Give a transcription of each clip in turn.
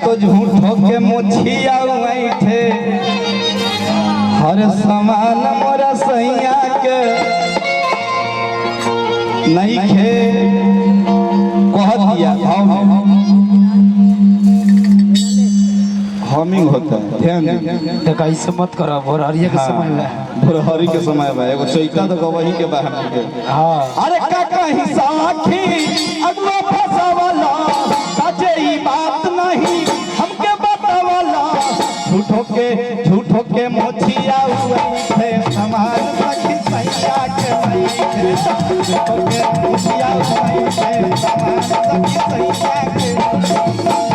तो झूठो के मुछिया बैठे हर समान मोरा सैया के नहीं खे कह दिया हमिंग होता है ध्यान देखा इसे मत करो भोरहरिया के समय में भोरहरी के समय में एगो चैता तो गवही के बाहर के हां अरे का कहीं साखी अगवा फसावाला सच्चे ही बात नहीं हमके बतावाला झूठो के मोछिया हुए थे समान सखी सैया के नहीं झूठो के मोछिया हुए थे समान सखी सैया के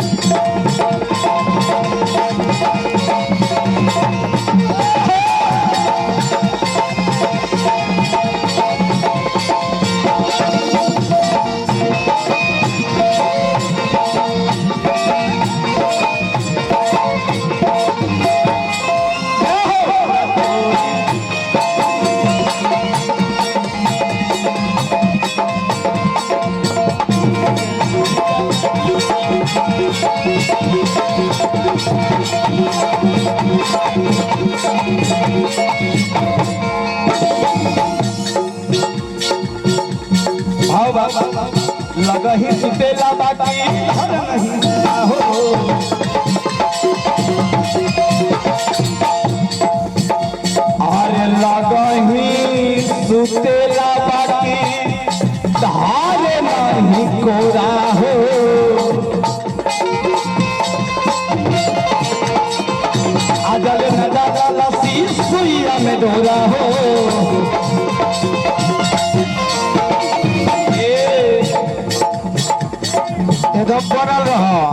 लगा ही सुतेला बाकी हर नहीं हो अरे लगा ही सुतेला बाकी धारे नहीं कोरा हो अजल न दादा लसी सुइया में डोरा हो एकदम बनल रहा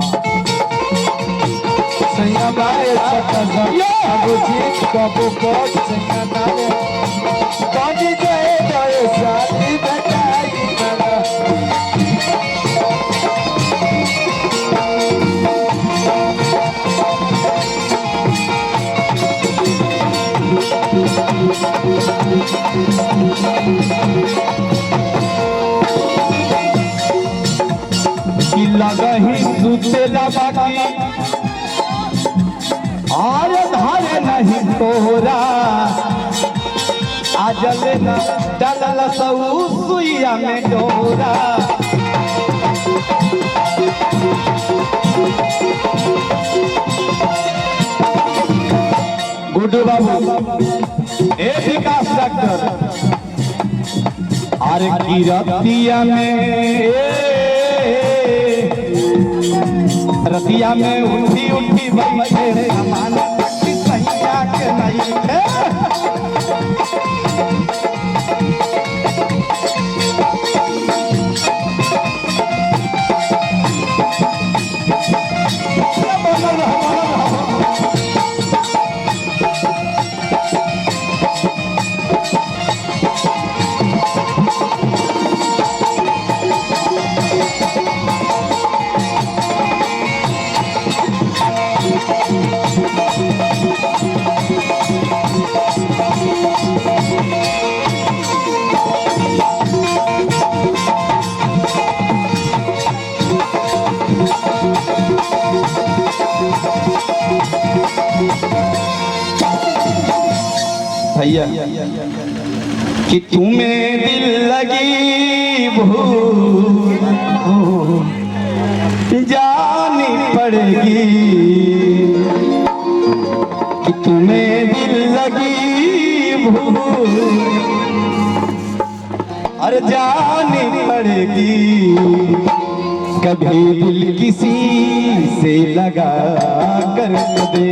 सैया बाए अब जीत कबो कोच सैया नाले कभी गए गए शादी बताई बड़ा लगा ही सुतेला बाकी और धारे नहीं तोरा आजल न डालल सऊ सुइया में डोरा गुड्डू बाबू ए विकास डॉक्टर अरे गिरतिया में रतिया में उठी उठी बैठे समान सैया के नहीं है भैया कि तुम्हें दिल लगी भूल जानी पड़ेगी कि तुम्हें दिल लगी भूल अरे जानी पड़ेगी कभी दिल किसी से लगा कर दे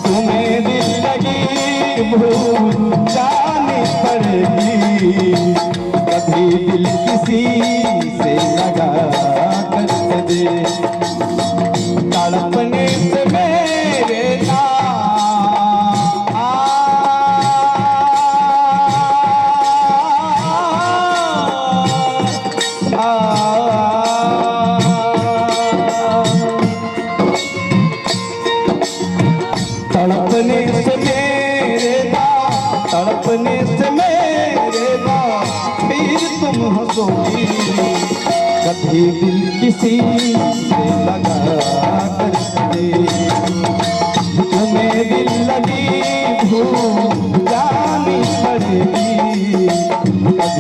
तुम्हें दिल लगी भूल जानी पड़ेगी कभी दिल किसी से लगा कर दे तड़पने से मेरे तड़पने से मेरे तड़पने से मेरे फिर तुम हंसोगी कभी दिल किसी से लगा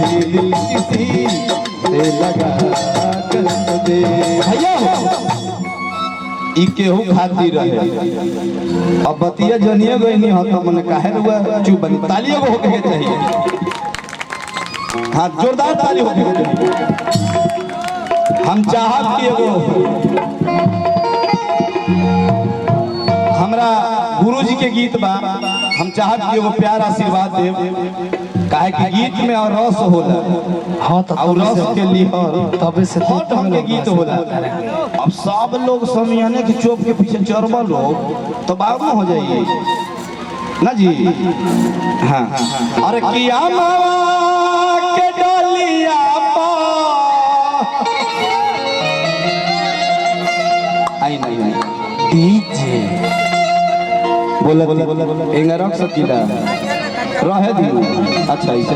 भी दिल किसी से लगा कर दे भैया ई केहू खातिर रहे अब बतिया जनिए गई नहीं हो तो मन काहे हुआ चुप बनी तालियों को होके के चाहिए हाँ जोरदार ताली होके के चाहिए हम चाहत कि एगो हमरा गुरु जी के गीत बा हम चाहत कि एगो प्यार आशीर्वाद देव काहे कि गीत में और रस होला हाँ तो और रस के लिए तबे से हट हम के गीत होला अब सब लोग समियाने के चौक के पीछे चरबा लोग तो बाबू हो जाइए ना जी हाँ अरे किया मावा के डलिया पा आई नहीं डीजे बोला एंगा रख सकीला रहे दी अच्छा ऐसे